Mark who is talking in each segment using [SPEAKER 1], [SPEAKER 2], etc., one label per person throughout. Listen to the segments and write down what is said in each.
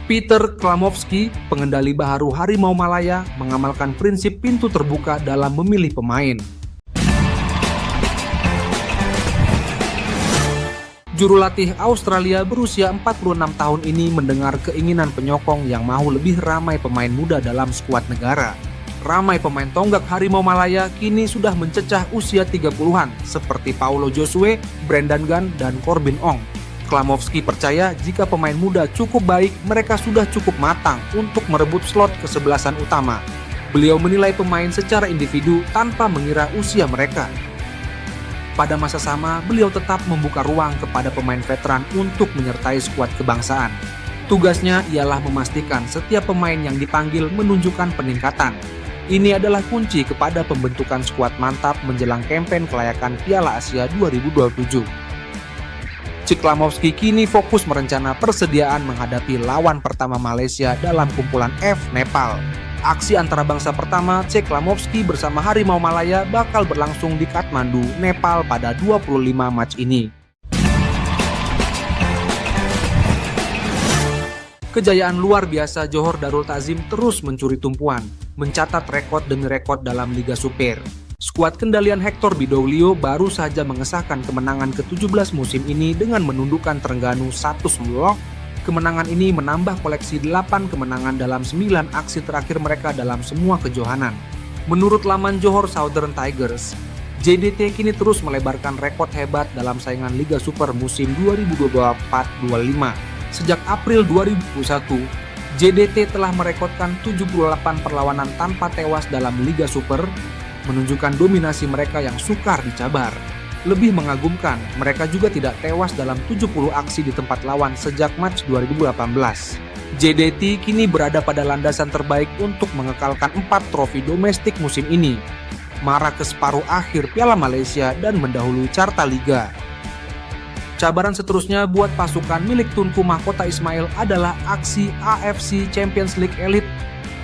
[SPEAKER 1] Peter Klamovski, pengendali baharu Harimau Malaya, mengamalkan prinsip pintu terbuka dalam memilih pemain. Juru latih Australia berusia 46 tahun ini mendengar keinginan penyokong yang mau lebih ramai pemain muda dalam skuad negara. Ramai pemain tonggak Harimau Malaya kini sudah mencecah usia 30-an seperti Paulo Josue, Brendan Gunn, dan Corbin Ong. Klamovski percaya jika pemain muda cukup baik, mereka sudah cukup matang untuk merebut slot kesebelasan utama. Beliau menilai pemain secara individu tanpa mengira usia mereka. Pada masa sama, beliau tetap membuka ruang kepada pemain veteran untuk menyertai skuad kebangsaan. Tugasnya ialah memastikan setiap pemain yang dipanggil menunjukkan peningkatan. Ini adalah kunci kepada pembentukan skuad mantap menjelang kampen kelayakan Piala Asia 2027. Klamovski kini fokus merencana persediaan menghadapi lawan pertama Malaysia dalam kumpulan F Nepal. Aksi antarabangsa pertama Klamovski bersama Harimau Malaya bakal berlangsung di Kathmandu, Nepal pada 25 Mac ini. Kejayaan luar biasa Johor Darul Ta'zim terus mencuri tumpuan, mencatat rekor demi rekor dalam Liga Super. Skuad kendalian Hector Bidoglio baru saja mengesahkan kemenangan ke-17 musim ini dengan menundukkan Terengganu 1-0. Kemenangan ini menambah koleksi 8 kemenangan dalam 9 aksi terakhir mereka dalam semua kejohanan. Menurut laman Johor Southern Tigers, JDT kini terus melebarkan rekor hebat dalam saingan Liga Super musim 2024-25. Sejak April 2021, JDT telah merekodkan 78 perlawanan tanpa tewas dalam Liga Super, menunjukkan dominasi mereka yang sukar dicabar. Lebih mengagumkan, mereka juga tidak tewas dalam 70 aksi di tempat lawan sejak Mac 2018. JDT kini berada pada landasan terbaik untuk mengekalkan 4 trofi domestik musim ini, marah ke separuh akhir Piala Malaysia dan mendahului carta Liga. Cabaran seterusnya buat pasukan milik Tunku Mahkota Ismail adalah aksi AFC Champions League Elite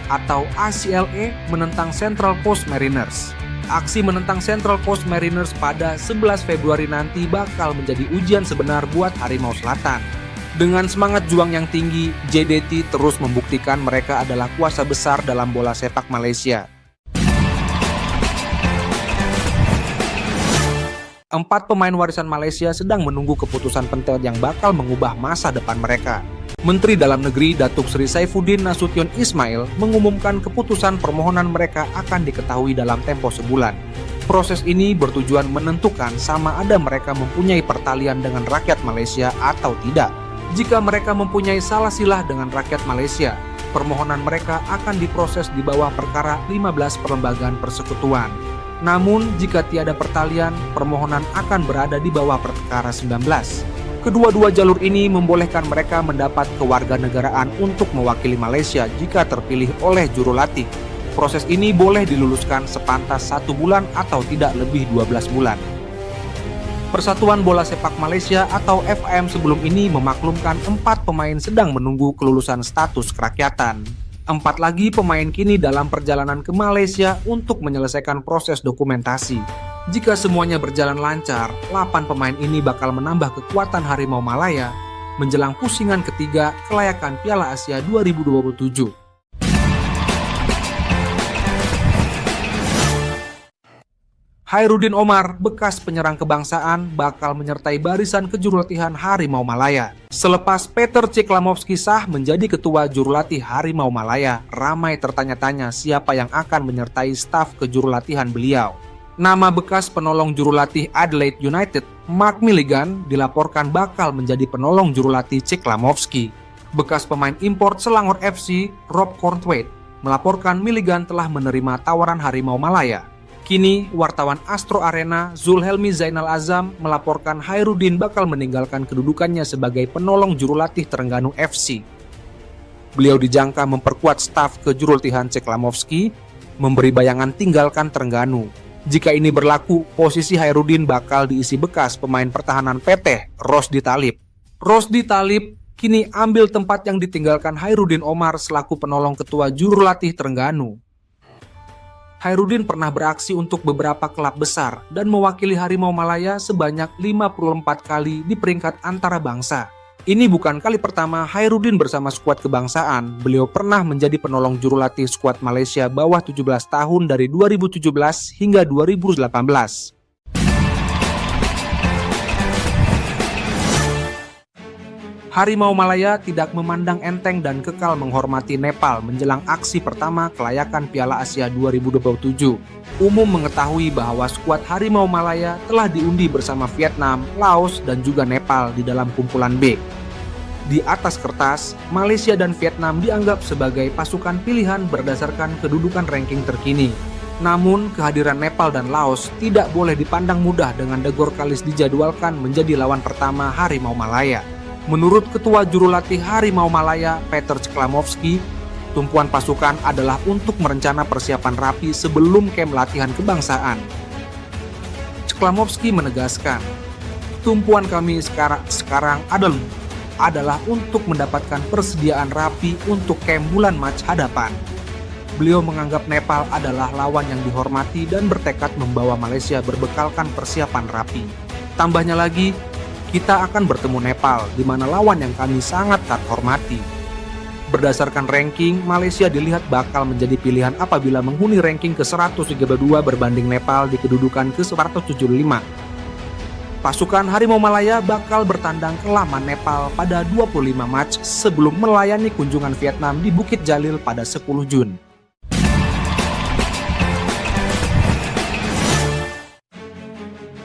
[SPEAKER 1] atau ACLE menentang Central Coast Mariners. Aksi menentang Central Coast Mariners pada 11 Februari nanti bakal menjadi ujian sebenar buat Harimau Selatan. Dengan semangat juang yang tinggi, JDT terus membuktikan mereka adalah kuasa besar dalam bola sepak Malaysia. 4 pemain warisan Malaysia sedang menunggu keputusan penting yang bakal mengubah masa depan mereka. Menteri Dalam Negeri Datuk Seri Saifuddin Nasution Ismail mengumumkan keputusan permohonan mereka akan diketahui dalam tempo sebulan. Proses ini bertujuan menentukan sama ada mereka mempunyai pertalian dengan rakyat Malaysia atau tidak. Jika mereka mempunyai salah silah dengan rakyat Malaysia, permohonan mereka akan diproses di bawah perkara 15 Perlembagaan Persekutuan. Namun, jika tiada pertalian, permohonan akan berada di bawah perkara 19. Kedua-dua jalur ini membolehkan mereka mendapat kewarganegaraan untuk mewakili Malaysia jika terpilih oleh jurulatih. Proses ini boleh diluluskan sepantas 1 bulan atau tidak lebih 12 bulan. Persatuan Bola Sepak Malaysia atau FAM sebelum ini memaklumkan 4 pemain sedang menunggu kelulusan status kerakyatan. 4 lagi pemain kini dalam perjalanan ke Malaysia untuk menyelesaikan proses dokumentasi. Jika semuanya berjalan lancar, 8 pemain ini bakal menambah kekuatan Harimau Malaya menjelang pusingan ketiga kelayakan Piala Asia 2027. Khairuddin Omar, bekas penyerang kebangsaan, bakal menyertai barisan kejurulatihan Harimau Malaya. Selepas Peter Klamovski sah menjadi ketua jurulatih Harimau Malaya, ramai tertanya-tanya siapa yang akan menyertai staf kejurulatihan beliau. Nama bekas penolong jurulatih Adelaide United, Mark Milligan, dilaporkan bakal menjadi penolong jurulatih Klamovski. Bekas pemain import Selangor FC, Rob Cornthwaite, melaporkan Milligan telah menerima tawaran Harimau Malaya. Kini, wartawan Astro Arena, Zulhelmi Zainal Azam, melaporkan Khairuddin bakal meninggalkan kedudukannya sebagai penolong jurulatih Terengganu FC. Beliau dijangka memperkuat staf kejurulatihan Klamovski, memberi bayangan tinggalkan Terengganu. Jika ini berlaku, posisi Khairuddin bakal diisi bekas pemain pertahanan PT, Rosdi Talib. Rosdi Talib kini ambil tempat yang ditinggalkan Khairuddin Omar selaku penolong ketua jurulatih Terengganu. Khairuddin pernah beraksi untuk beberapa klub besar dan mewakili Harimau Malaya sebanyak 54 kali di peringkat antara bangsa. Ini bukan kali pertama Hairudin bersama skuad kebangsaan. Beliau pernah menjadi penolong jurulatih skuad Malaysia bawah 17 tahun dari 2017 hingga 2018. Harimau Malaya tidak memandang enteng dan kekal menghormati Nepal menjelang aksi pertama kelayakan Piala Asia 2027. Umum mengetahui bahwa skuad Harimau Malaya telah diundi bersama Vietnam, Laos, dan juga Nepal di dalam kumpulan B. Di atas kertas, Malaysia dan Vietnam dianggap sebagai pasukan pilihan berdasarkan kedudukan ranking terkini. Namun, kehadiran Nepal dan Laos tidak boleh dipandang mudah dengan Degor Kalis dijadwalkan menjadi lawan pertama Harimau Malaya. Menurut Ketua Jurulatih Harimau Malaya, Peter Ceklamovski, tumpuan pasukan adalah untuk merencana persiapan rapi sebelum kem latihan kebangsaan. Ceklamovski menegaskan, tumpuan kami sekarang adalah untuk mendapatkan persediaan rapi untuk kem bulan Mac hadapan. Beliau menganggap Nepal adalah lawan yang dihormati dan bertekad membawa Malaysia berbekalkan persiapan rapi. Tambahnya lagi, kita akan bertemu Nepal, di mana lawan yang kami sangat tak hormati. Berdasarkan ranking, Malaysia dilihat bakal menjadi pilihan apabila menghuni ranking ke-132 berbanding Nepal di kedudukan ke-175. Pasukan Harimau Malaya bakal bertandang ke laman Nepal pada 25 Mac sebelum melayani kunjungan Vietnam di Bukit Jalil pada 10 Jun.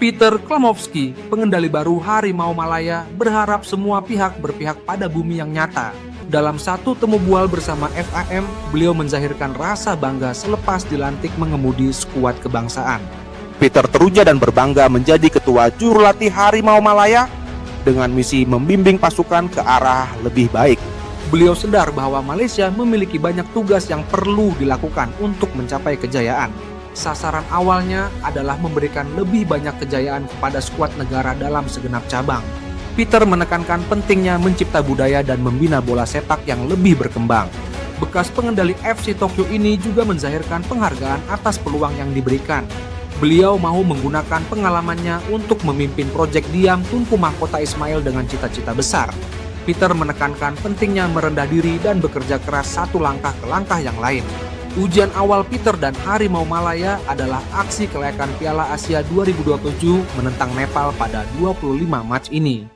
[SPEAKER 1] Peter Ceklamovski, pengendali baru Harimau Malaya, berharap semua pihak berpihak pada bumi yang nyata. Dalam satu temu bual bersama FAM, beliau menzahirkan rasa bangga selepas dilantik mengemudi skuad kebangsaan. Peter teruja dan berbangga menjadi ketua jurulatih Harimau Malaya dengan misi membimbing pasukan ke arah lebih baik. Beliau sadar bahwa Malaysia memiliki banyak tugas yang perlu dilakukan untuk mencapai kejayaan. Sasaran awalnya adalah memberikan lebih banyak kejayaan kepada skuad negara dalam segenap cabang. Peter menekankan pentingnya mencipta budaya dan membina bola sepak yang lebih berkembang. Bekas pengendali FC Tokyo ini juga menzahirkan penghargaan atas peluang yang diberikan. Beliau mau menggunakan pengalamannya untuk memimpin proyek diam Tunku Mahkota Ismail dengan cita-cita besar. Peter menekankan pentingnya merendah diri dan bekerja keras satu langkah ke langkah yang lain. Ujian awal Peter dan Harimau Malaya adalah aksi kelayakan Piala Asia 2027 menentang Nepal pada 25 Mac ini.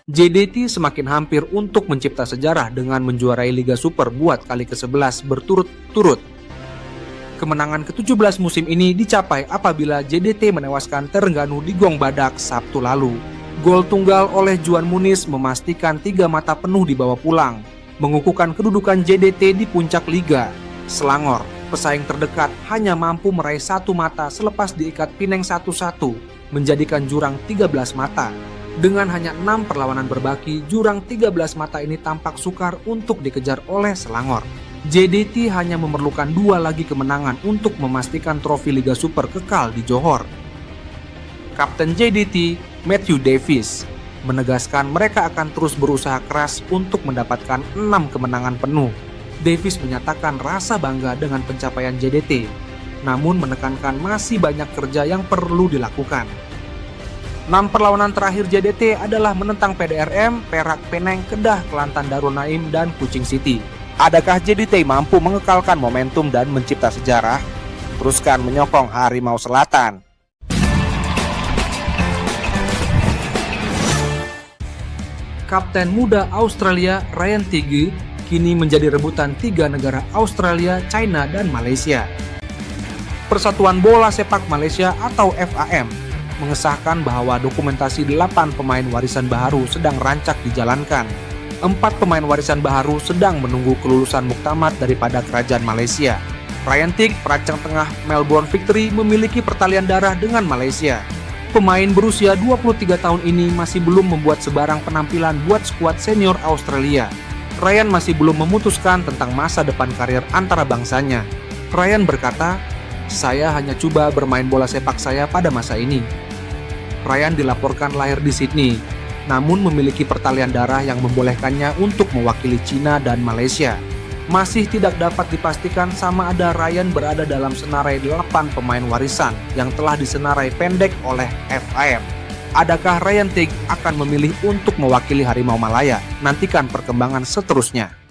[SPEAKER 1] JDT semakin hampir untuk mencipta sejarah dengan menjuarai Liga Super buat kali ke-11 berturut-turut. Kemenangan ke-17 musim ini dicapai apabila JDT menewaskan Terengganu di Gong Badak Sabtu lalu. Gol tunggal oleh Juan Muniz memastikan 3 mata penuh dibawa pulang, mengukuhkan kedudukan JDT di puncak Liga. Selangor, pesaing terdekat, hanya mampu meraih 1 mata selepas diikat Pineng 1-1, menjadikan jurang 13 mata. Dengan hanya 6 perlawanan berbaki, jurang 13 mata ini tampak sukar untuk dikejar oleh Selangor. JDT hanya memerlukan 2 lagi kemenangan untuk memastikan trofi Liga Super kekal di Johor. Kapten JDT, Matthew Davis, menegaskan mereka akan terus berusaha keras untuk mendapatkan 6 kemenangan penuh. Davis menyatakan rasa bangga dengan pencapaian JDT, namun menekankan masih banyak kerja yang perlu dilakukan. 6 perlawanan terakhir JDT adalah menentang PDRM, Perak, Penang, Kedah, Kelantan Darul Naim, dan Kuching City. Adakah JDT mampu mengekalkan momentum dan mencipta sejarah? Teruskan menyokong Harimau Selatan. Kapten muda Australia Ryan Tighe kini menjadi rebutan 3 negara Australia, China, dan Malaysia. Persatuan Bola Sepak Malaysia atau FAM mengesahkan bahwa dokumentasi 8 pemain warisan baharu sedang rancak dijalankan. 4 pemain warisan baharu sedang menunggu kelulusan muktamad daripada kerajaan Malaysia. Ryan Tighe, perancang tengah Melbourne Victory, memiliki pertalian darah dengan Malaysia. Pemain berusia 23 tahun ini masih belum membuat sebarang penampilan buat skuad senior Australia. Ryan masih belum memutuskan tentang masa depan karir antara bangsanya. Ryan berkata, "Saya hanya coba bermain bola sepak saya pada masa ini." Ryan dilaporkan lahir di Sydney, namun memiliki pertalian darah yang membolehkannya untuk mewakili Cina dan Malaysia. Masih tidak dapat dipastikan sama ada Ryan berada dalam senarai 8 pemain warisan yang telah disenarai pendek oleh FAM. Adakah Ryan Tigg akan memilih untuk mewakili Harimau Malaya? Nantikan perkembangan seterusnya.